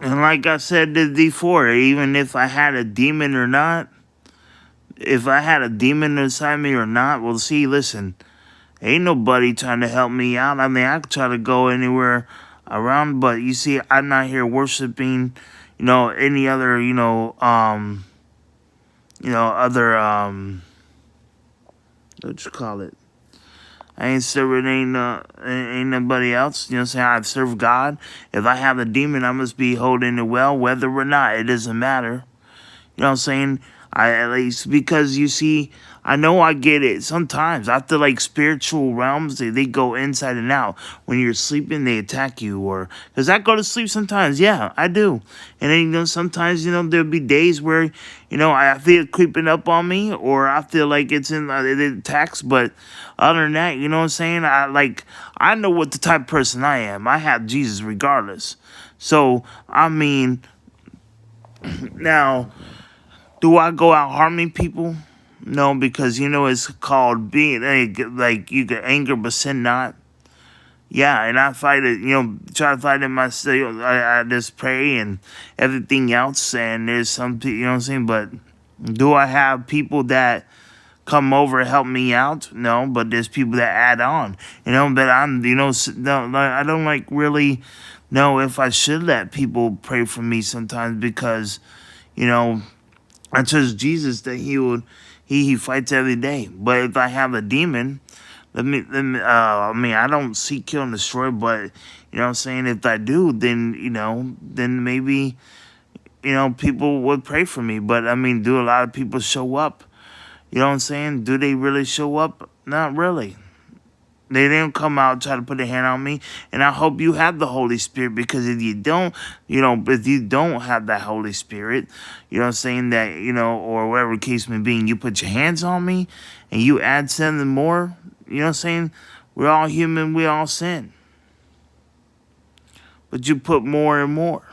And like I said before, even if I had a demon or not, if I had a demon inside me or not, well, see, listen, ain't nobody trying to help me out. I mean, I could try to go anywhere around, but you see, I'm not here worshiping, any other, other, what you call it? I ain't serving ain't nobody else. You know what I'm saying? I serve God. If I have a demon, I must be holding it well, whether or not. It doesn't matter. You know what I'm saying? I at least because you see, I know I get it. Sometimes I feel like spiritual realms, they go inside and out. When you're sleeping, they attack you, or because I go to sleep sometimes. Yeah, I do. And then sometimes there'll be days where I feel it creeping up on me, or I feel like it's in it attacks. But other than that, you know what I'm saying? I know what the type of person I am. I have Jesus regardless. So I mean, now. Do I go out harming people? No, because it's called being like you get anger but sin not. Yeah, and I fight it. Try to fight it myself. I just pray and everything else. And there's some people, you know what I'm saying. But do I have people that come over and help me out? No, but there's people that add on. But I'm no, I don't really know if I should let people pray for me sometimes because I trust Jesus that he fights every day. But if I have a demon, let me I mean, I don't seek, kill, and destroy, but what I'm saying, if I do, then maybe people would pray for me. But I mean, do a lot of people show up? You know what I'm saying? Do they really show up? Not really. They didn't come out and try to put a hand on me. And I hope you have the Holy Spirit, because if you don't, if you don't have that Holy Spirit, you know what I'm saying, that, or whatever the case may be, and you put your hands on me and you add something more, you know what I'm saying, we're all human, we all sin. But you put more and more.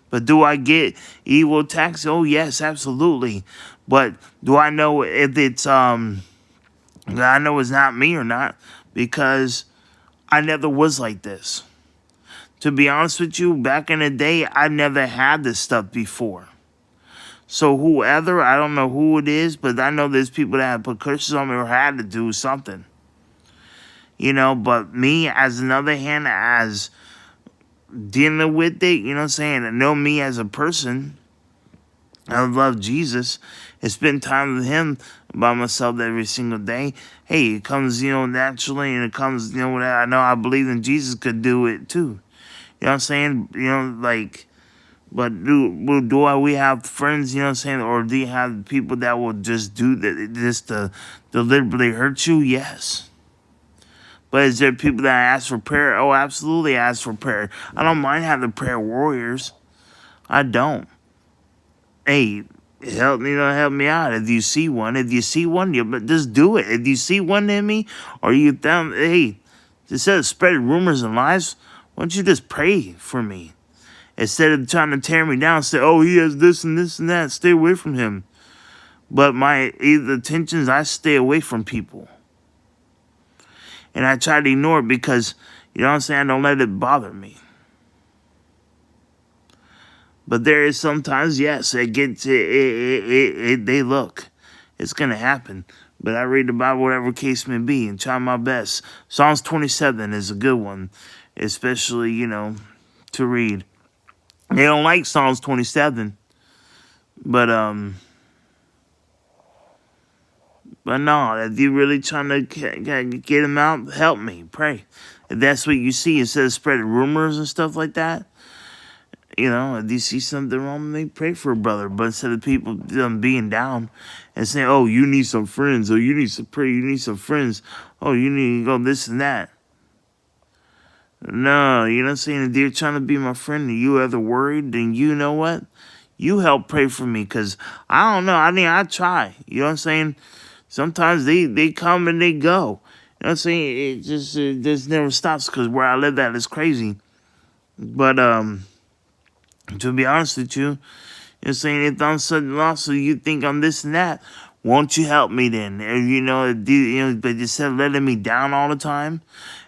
But do I get evil attacks? Oh, yes, absolutely. But do I know if it's, I know it's not me or not, because I never was like this. To be honest with you, back in the day, I never had this stuff before. So whoever, I don't know who it is, but I know there's people that have put curses on me or had to do something. But me, as another hand, as dealing with it, you know what I'm saying, and know me as a person, I love Jesus and spend time with him by myself every single day. Hey, it comes, naturally, and it comes, I know I believe in Jesus could do it too. You know what I'm saying? But we have friends, you know what I'm saying? Or do you have people that will just do this to deliberately hurt you? Yes. But is there people that ask for prayer? Oh, absolutely ask for prayer. I don't mind having prayer warriors. I don't. Hey, help me out. If you see one, just do it. If you see one in me, or you them, hey, instead of spreading rumors and lies, why don't you just pray for me? Instead of trying to tear me down, say, oh, he has this and this and that, stay away from him. But my intentions, I stay away from people. And I try to ignore it because, you know what I'm saying, I don't let it bother me. But there is sometimes, yes, it gets, they look. It's going to happen. But I read the Bible, whatever case may be, and try my best. Psalms 27 is a good one, especially, to read. They don't like Psalms 27. But no, if you're really trying to get them out, help me, pray. If that's what you see, instead of spreading rumors and stuff like that, if you see something wrong, they pray for a brother. But instead of people being down and saying, oh, you need some friends, or you need some prayer, you need some friends, oh, you need to go this and that. No, you know what I'm saying? If they're trying to be my friend and you ever worried, then you know what? You help pray for me, because I don't know. I mean, I try. You know what I'm saying? Sometimes they come and they go. You know what I'm saying? It just never stops, because where I live at is crazy. But to be honest with you, you're saying, if I'm sudden loss, so you think I'm this and that, won't you help me then? And, but instead of letting me down all the time,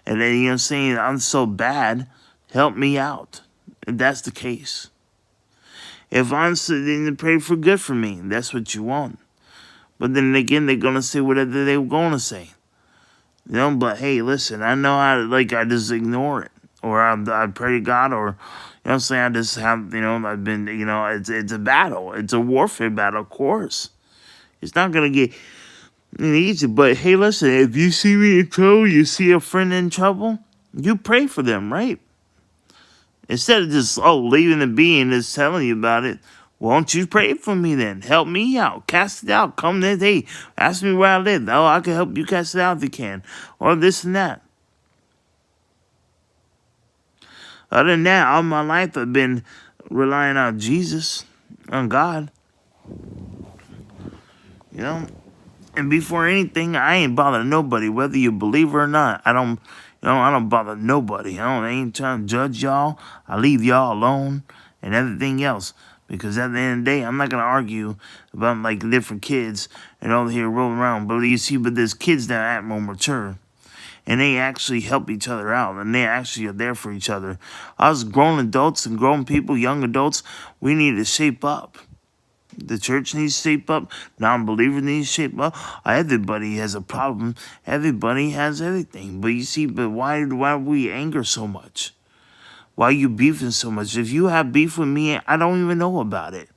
and then, saying I'm so bad, help me out. if that's the case. If I'm sitting to pray for good for me, that's what you want. But then again, they're going to say whatever they were going to say. But hey, listen, I know how to, I just ignore it. Or I pray to God, or, I'm saying, I just have, I've been, it's a battle. It's a warfare battle, of course. It's not going to get easy. But hey, listen, if you see me in trouble, you see a friend in trouble, you pray for them, right? Instead of just, leaving it be and just telling you about it, won't you pray for me then? Help me out. Cast it out. Come there. Hey, ask me where I live. Oh, I can help you cast it out if you can. Or this and that. Other than that, all my life I've been relying on Jesus, on God. And before anything, I ain't bothering nobody, whether you believe it or not. I don't bother nobody. I ain't trying to judge y'all. I leave y'all alone and everything else. Because at the end of the day, I'm not going to argue about, different kids and all here rolling around. But you see, there's kids that act more mature. And they actually help each other out. And they actually are there for each other. Us grown adults and grown people, young adults, we need to shape up. The church needs to shape up. Non-believers need to shape up. Everybody has a problem. Everybody has everything. But you see, why we anger so much? Why are you beefing so much? If you have beef with me, I don't even know about it.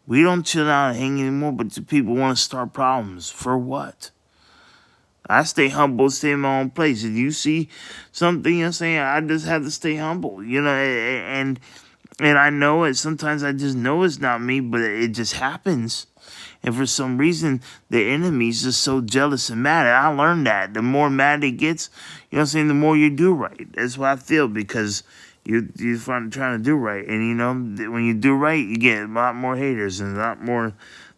We don't chill out and hang anymore, but the people want to start problems. For what? I stay humble, stay in my own place. If you see something, I just have to stay humble. And I know it. Sometimes I just know it's not me, but it just happens. And for some reason, the enemy's just so jealous and mad. And I learned that. The more mad it gets, the more you do right. That's what I feel, because you're trying to do right. And, when you do right, you get a lot more haters and a lot more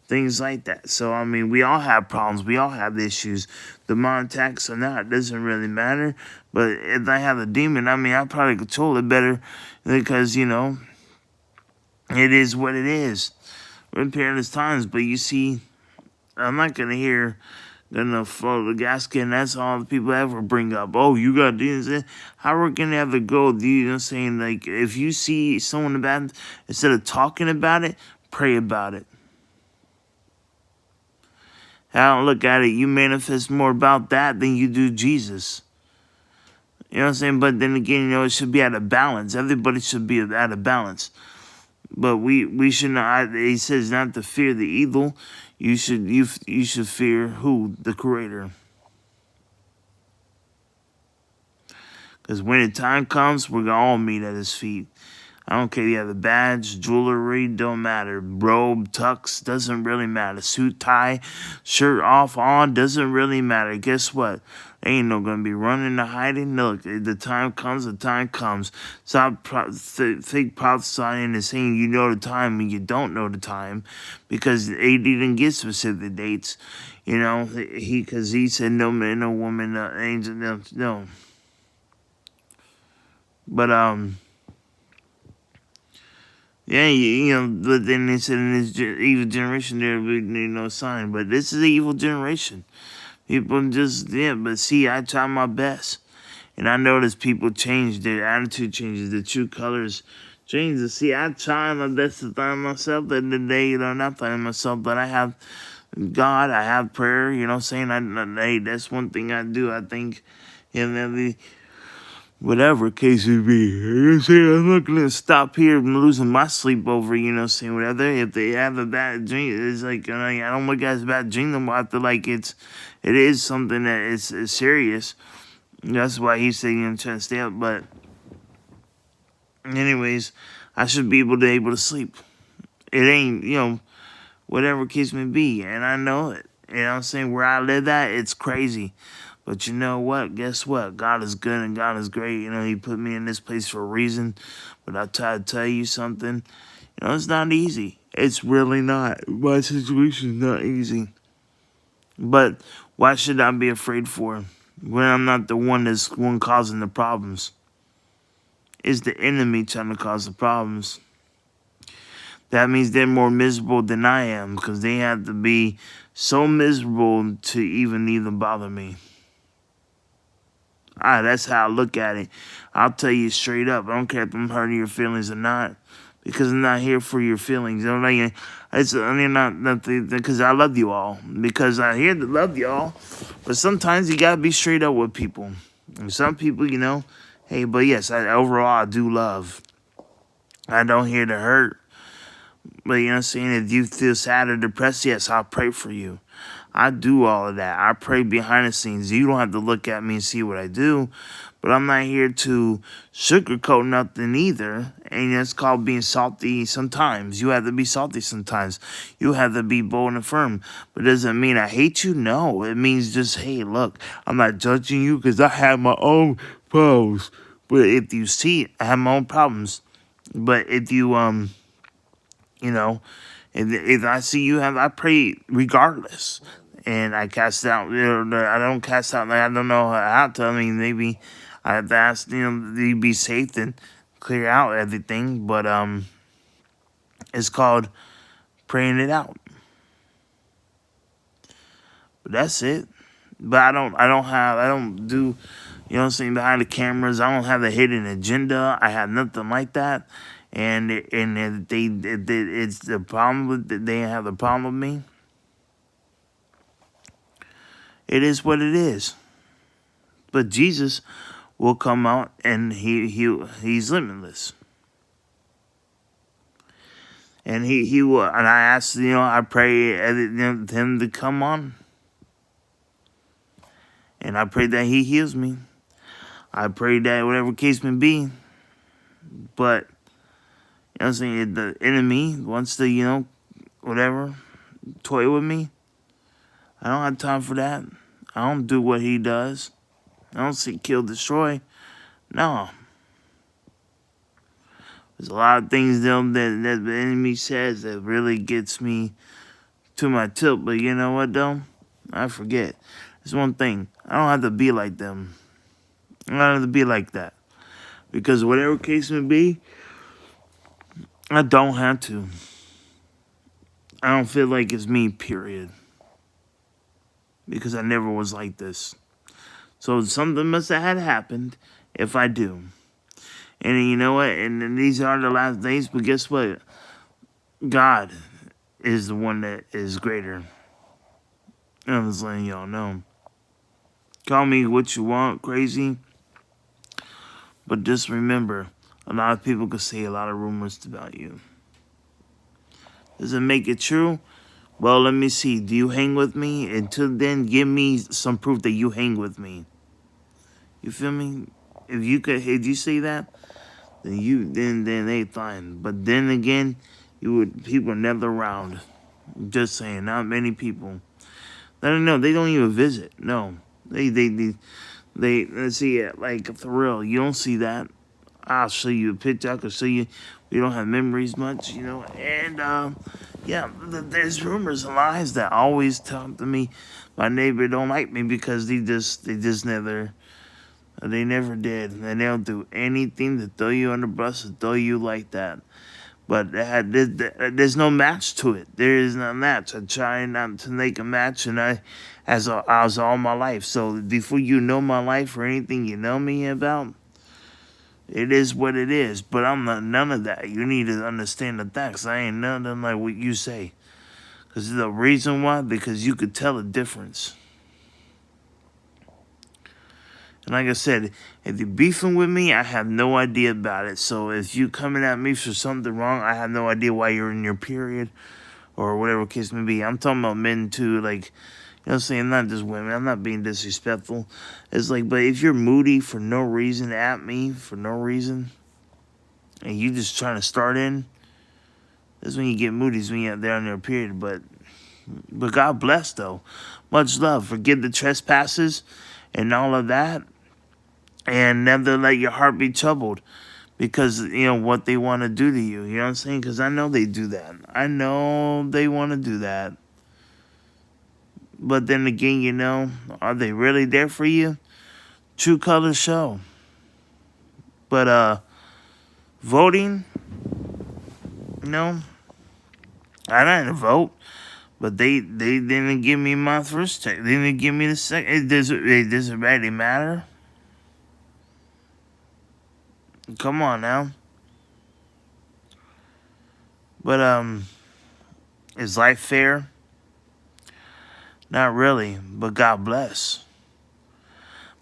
things like that. So, we all have problems. We all have issues. Demonic attacks or not, it doesn't really matter. But if I have a demon, I probably control it better, because, it is what it is. We're in perilous times, but you see, I'm not gonna float the gasket, and that's all the people ever bring up. Oh, you got demons. How we're gonna ever go? If you see someone bad, instead of talking about it, pray about it. I don't look at it. You manifest more about that than you do Jesus. You know what I'm saying? But then again, it should be at a balance. Everybody should be at a balance. But we should not. He says not to fear the evil. You should fear who? The Creator. Because when the time comes, we're gonna all meet at His feet. I don't care if you have a badge, jewelry, don't matter. Robe, tux, doesn't really matter. Suit, tie, shirt off, on, doesn't really matter. Guess what? Ain't no gonna be running or hiding. Look, the time comes, the time comes. Stop fake prophesying and saying you know the time when you don't know the time, because they didn't get specific dates. Because he said no man, no woman, no angel, no. But yeah, but then they said in this evil generation there will be no sign. But this is an evil generation. People just, but see, I try my best. And I notice people change, their attitude changes, their true colors change. See, I try my best to find myself. At the day, not finding myself, but I have God, I have prayer, hey, that's one thing I do. I think, whatever case it be. I'm not going to stop here and losing my sleep over, whatever. If they have a bad dream, it's I don't look at it as a bad dream no more. I feel like it is something that is serious. That's why he's saying trying to stay up. But anyways, I should be able to sleep. It ain't, whatever case may be. And I know it. Where I live at, it's crazy. But you know what? Guess what? God is good and God is great. He put me in this place for a reason. But I try to tell you something. It's not easy. It's really not. My situation is not easy. But why should I be afraid for? When I'm not the one that's one causing the problems. It's the enemy trying to cause the problems. That means they're more miserable than I am, because they have to be so miserable to even bother me. That's how I look at it. I'll tell you straight up. I don't care if I'm hurting your feelings or not, because I'm not here for your feelings. I'm like, not because I love you all. Because I'm here to love y'all. But sometimes you gotta be straight up with people. And some people, hey, but yes, overall I do love. I don't here to hurt. But you know what I'm saying? If you feel sad or depressed, yes, I'll pray for you. I do all of that. I pray behind the scenes. You don't have to look at me and see what I do. But I'm not here to sugarcoat nothing either. And it's called being salty sometimes. You have to be salty sometimes. You have to be bold and firm. But does it mean I hate you? No. It means just, hey, look, I'm not judging you because I have my own problems. But if you see it, I have my own problems. But if you, if I see you have, I pray regardless. And I cast out, I don't cast out, I don't know how to, maybe I have to ask, to be safe and clear out everything. But, it's called praying it out. But that's it. But I don't do, behind the cameras. I don't have a hidden agenda. I have nothing like that. And if it's the problem that they have the problem with me. It is what it is. But Jesus will come out and he's limitless. And he will, and I ask, I pray him to come on. And I pray that he heals me. I pray that whatever case may be. But, I'm saying, the enemy wants to, whatever, toy with me. I don't have time for that. I don't do what he does. I don't see kill, destroy. No. There's a lot of things that the enemy says that really gets me to my tilt. But you know what, though? I forget. There's one thing. I don't have to be like them. I don't have to be like that. Because whatever case may be, I don't have to. I don't feel like it's me, period. Because I never was like this. So something must have had happened if I do. And you know what? And these are the last days, but guess what? God is the one that is greater. I'm just letting y'all know. Call me what you want, crazy. But just remember, a lot of people can say a lot of rumors about you. Does it make it true? Well, let me see. Do you hang with me? Until then, give me some proof that you hang with me. You feel me? If you say that, then they fine. But then again, people are never around. Just saying, not many people. I don't know. They don't even visit. No, they let's see it like for real. You don't see that. I'll show you a picture. I can show you. We don't have memories much, And yeah, there's rumors and lies that always talk to me. My neighbor don't like me because they just never. They never did. And they don't do anything to throw you on the bus or throw you like that. But there's no match to it. There is no match. I try not to make a match, and I was all my life. So before you know my life or anything you know me about, it is what it is. But I'm not none of that. You need to understand the facts. I ain't nothing like what you say. Because the reason why, because you could tell the difference. And like I said, if you're beefing with me, I have no idea about it. So if you coming at me for something wrong, I have no idea why you're in your period or whatever case may be. I'm talking about men too, like, what I'm saying? Not just women. I'm not being disrespectful. It's like, but if you're moody for no reason at me, for no reason, and you just trying to start in, that's when you get moody, is when you're there on your period. But God bless, though. Much love. Forgive the trespasses and all of that. And never let your heart be troubled because, what they want to do to you. You know what I'm saying? Because I know they do that. I know they want to do that. But then again, are they really there for you? True colors show. But, voting, I didn't vote. But they didn't give me my first check. They didn't give me the second. Does it really matter? Come on now. But is life fair? Not really. But God bless.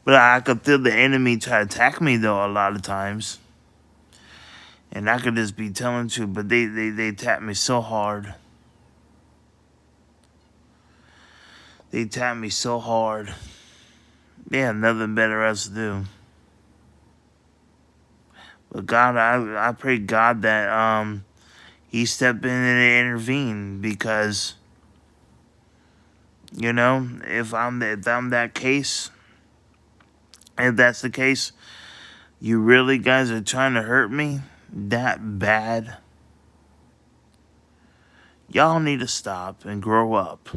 But I could feel the enemy try to attack me though a lot of times. And I could just be telling you, but they attack me so hard. They attack me so hard. They have nothing better else to do. But God, I pray God that He step in and intervene, because if I'm that case, if that's the case, you really guys are trying to hurt me that bad. Y'all need to stop and grow up.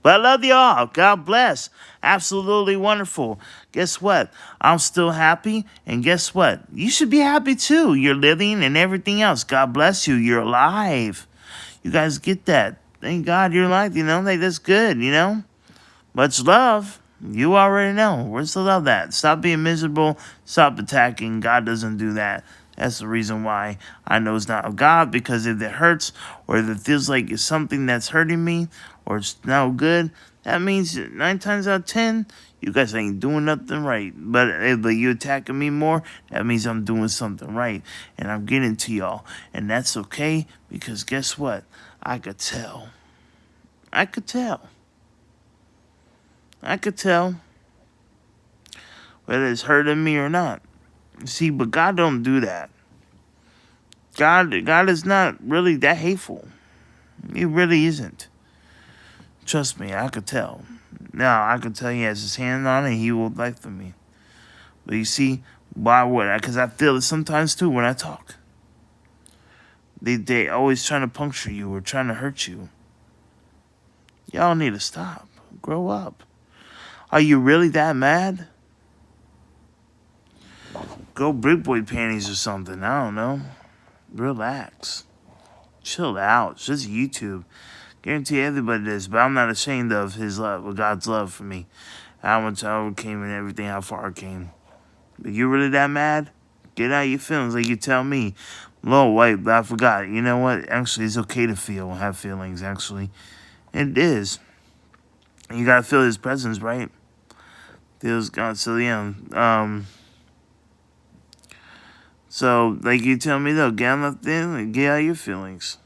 But I love y'all. God bless. Absolutely wonderful. Guess what? I'm still happy. And guess what? You should be happy too. You're living and everything else. God bless you. You're alive. You guys get that. Thank God you're alive. Like that's good, Much love. You already know. Where's the love at? Stop being miserable. Stop attacking. God doesn't do that. That's the reason why I know it's not of God, because if it hurts or if it feels like it's something that's hurting me or it's no good, that means 9 times out of 10, you guys ain't doing nothing right. But if you attacking me more, that means I'm doing something right. And I'm getting to y'all. And that's okay, because guess what? I could tell. I could tell whether it's hurting me or not. See, but God don't do that. God is not really that hateful. He really isn't. Trust me, I could tell. Now, I could tell He has His hand on it, He will fight for me. But you see, why would I? Because I feel it sometimes too when I talk. They always trying to puncture you or trying to hurt you. Y'all need to stop. Grow up. Are you really that mad? Go Brick Boy panties or something. I don't know. Relax. Chill out. It's just YouTube. Guarantee everybody this, but I'm not ashamed of His love, or God's love for me. How much I overcame and everything, how far I came. But you really that mad? Get out your feelings like you tell me. Lord, wait, but I forgot. You know what? Actually, it's okay to feel and have feelings, actually. It is. You gotta feel His presence, right? Feels God. So, yeah. So, like you tell me, though, get on the thing and get out your feelings.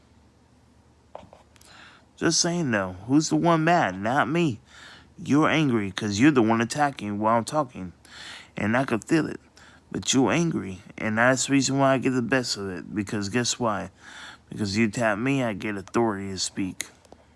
Just saying, though. Who's the one mad? Not me. You're angry because you're the one attacking while I'm talking. And I could feel it. But you're angry. And that's the reason why I get the best of it. Because guess why? Because you tap me, I get authority to speak.